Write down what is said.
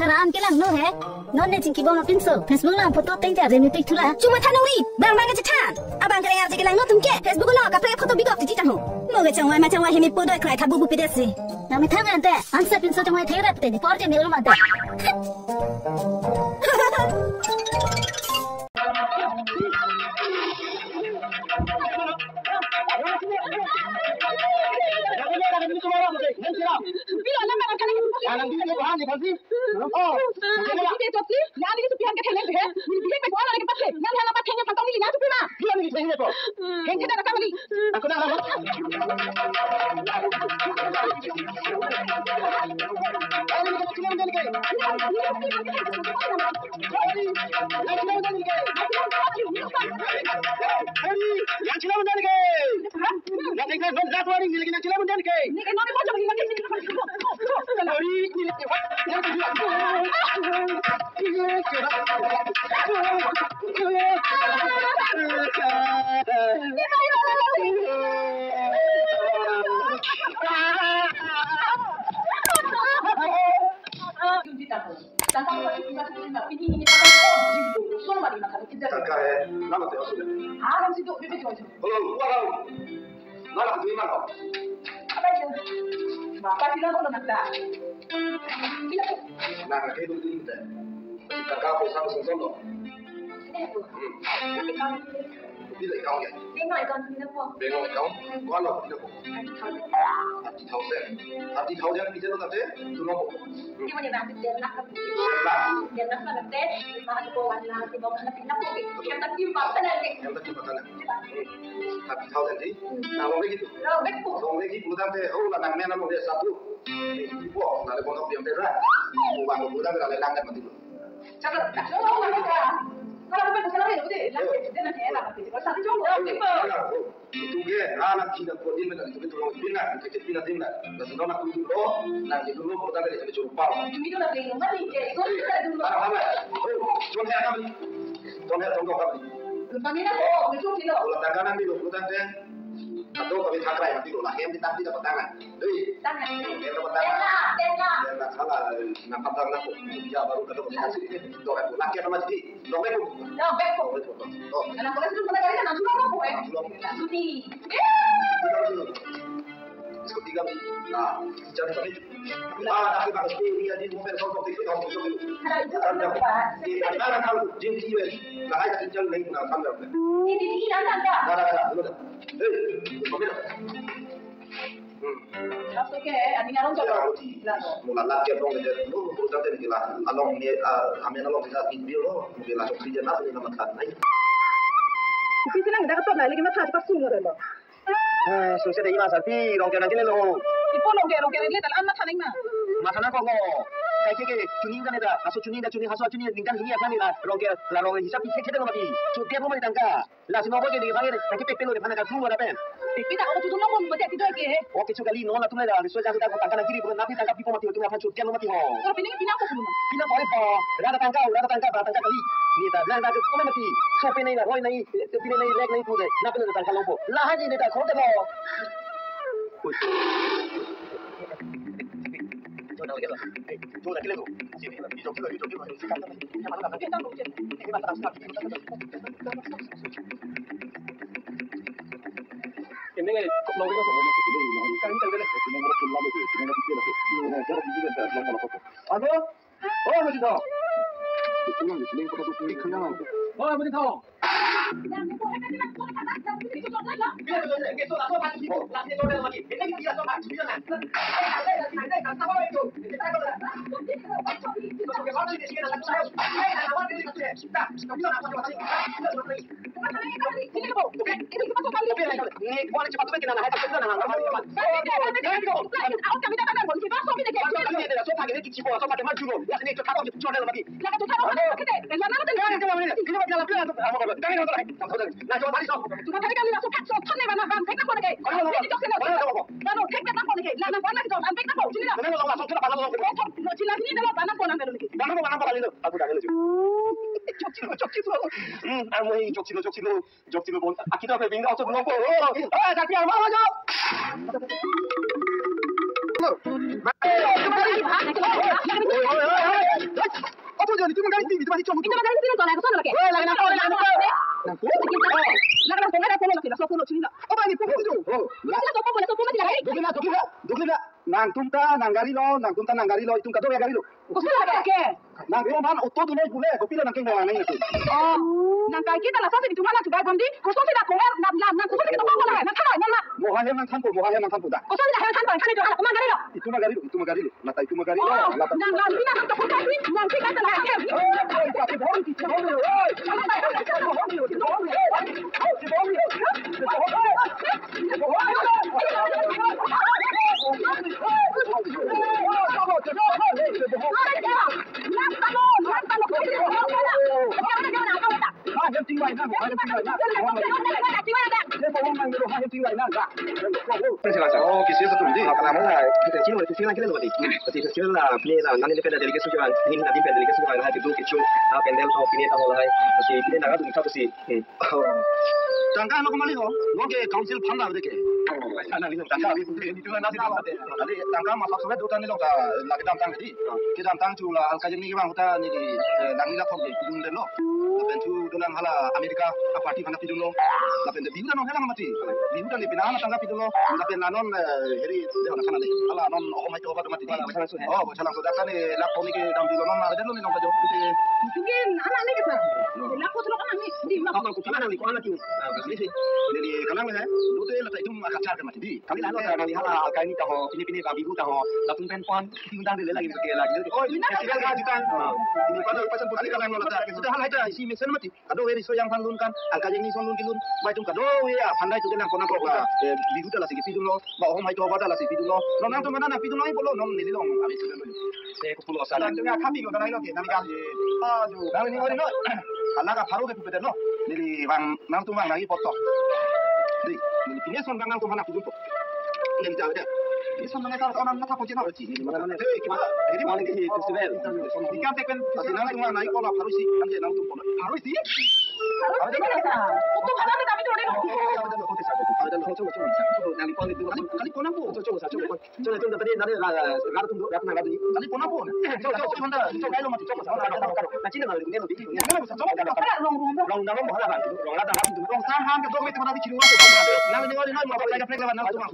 karena am kelang no he. Non ne cingki bawa pinso. Facebook lang foto tengja remi tik thula. Cuma thanuri bang bang cetan. Abang kaya arti kelang no tumke. Facebook no kapre foto bigok ti tahu. Moga changwai ma changwai hemi podoi krai thabu bu pidesi. Nami thang ante. Ansa pinso changwai thera pte ni porte mi ulma te. Atau kami sakrai mati loh, yang kita dapat tangan. Tangan. Yang dapat tangan. Yang salah, nampak tangan aku. Ya baru ketemu kasih ini. Doa aku. Laki apa jadi? Doa aku. Oh. Anak kelas itu mulai kan langsung apa kowe? Langsung di. Diskut tiga. Nah, jadi tadi. Aku harus dia di mobil sokong itu kamu besok dulu. Di antara kalau jin jiwa, nah ada tinggal lagi nak kamera. Ini nanti ada. Ada, dulu dah. Mobil. Langsung ke, ani ngarong coba. Mula lagi dong dia dulu, urusan dia gila. Along ni, amin along kita video lo, mobil langsung kerja nasi ni nama kan. Isi senang dah ketemu lagi macam apa sungguh dah. Susah deh masa ti, orang kena kena lo. Ipo long kere le tal anak saning na. Masana ko ko. Kaya kaya tuning kan ida, aso tuning haso tuning tingkan ini apa ni lah. Orang kaya la orang hisap pikir kita mati. Cuti apa mati tangka. La sino boleh dia panggil, kaki pepelo dia panas kat rumah apa? Kita aku tuh ngomong baca tidak ke. Oke cuka li nona tumela, risau jangan tak tangka kiri bukan napi tangka pipo mati tu apa cuti apa mati ho. Kalau pindah aku belum. Pindah boleh po. Rada tangka kali. Ni tak, dah kau mati. So pindah lah, roy naik, pindah naik leg naik pude. Napi tu tangka lompo. Lah haji ni tak kau tak mau. Coba kita tu. Hidup. Ini kan kalau kita semua kan kita lihat kita nak film lama tu, kita nak fikir lagi. Ini cara fikir kita lama lama. Apa? Oh, macam tu. Itu yang sini kita tu pilih kena. Oh, macam tu. Jok bon. Kita apa bingau tu belum pun. Tapi apa aja. video itu magaling TV itu masih cuma. Itu magaling sini tolak sana lagi. Lagi nak kau lagi. Lagi nak tolak tolak lagi. Sopun sini nak. Oh bani pun itu. Oh. Lagi sopun lagi. Dukila. Nang tumta nang gari lo itu kado ya gari lo. Kusila lagi. Nang pero man otto dulu boleh kopi nang king bawa nang itu. Oh. Nang kai kita lah sasa itu mana juga bondi. Kusila tidak komer nang kusila kita bawa lah. Nang kana nang. Moha yang tanpo dah. Kusila tidak tanpo kan itu anak gari lo. Itu magari lo. Nata itu magari lo. Nang sina kita kutai nang kita lah. Oh, kisah satu ini. Kalau mana kecil itu sih lagi lebih. Tapi kecil lah, pilih lah. Nanti kita delegasi sujuan. Ini nanti kita delegasi sujuan. Hai itu kecil. Pendel atau pilih tahu lah. Tapi pilih naga tu kita pasti. Tangga lo kembali lo. Lo ke council panda deh ke. Tangga itu nanti nanti tangga masak sampai dua tahun lo dah lagi tangga di. Kita tangga tu lah alkajem ni bang kita ni di langila kau di pidun deh lo. Tapi tu dalam hala Amerika parti mana pidun lo. Tapi tu biuran orang helang mati. Biuran ni pinaan tangga pidun lo. Tapi nanon heri deh orang kana deh. Hala non oh mai tu apa tu mati. Oh bocalang tu dah kan lapor ni ke dalam pidun non ada lo ni non kajo. Mungkin anak ni kita. Lapor tu kan ni. Di Apa kau kemana ni? Kau anak tu. Jadi kalau ni lu tu letak itu kacar ke mati di. Kami lalu dari hala kali ni tahu pini babi tu tahu. Latung penpon diundang dia lagi sekali lagi. Oh ini festival kejutan. Ini pada pasal kali kalau yang letak sudah hal aja isi mesin mati. Kado eri so yang pandun kan. Alkajeng ni sondun kilun. Mai tu kado ya pandai tu kan kona kok lah. Biru dah lah sikit pidun lo. Ba oh mai tu apa dah lah sikit pidun lo. Non nang tu mana nak pidun lo bolo non ni long habis tu lo. Saya kupulau salah. Dan tu ya kami lo dah lo ke. Nami kali. Aduh. Nami ni ori no. Kalau ka paru ke tu betul no. Jadi bang nang tu bang lagi potong. Di, ini son bang nang tu mana pidun tu. Ini jauh dah. Ini son mana kalau orang nak apa cina berci. Ini mana mana. Jadi mana ke festival. Ikan tekan. Tapi nang tu mana naik kalau paru si. Nanti nang tu pun. Paru si. Paru si mana? Untuk kana ni kami tu ada. Nanti pon itu Kali pun apa? coba itu tadi dari gara tu dah pernah gadi. Kali pun apa? Coba mana? Coba kalau mati coba. Nanti nak ni lebih. Yang mana coba? Long dalam bahala kan. Long lada kan. Long saham ke dog itu mana di ciru. Nang ni ori no mau apa lagi plek lawan nang tu mas.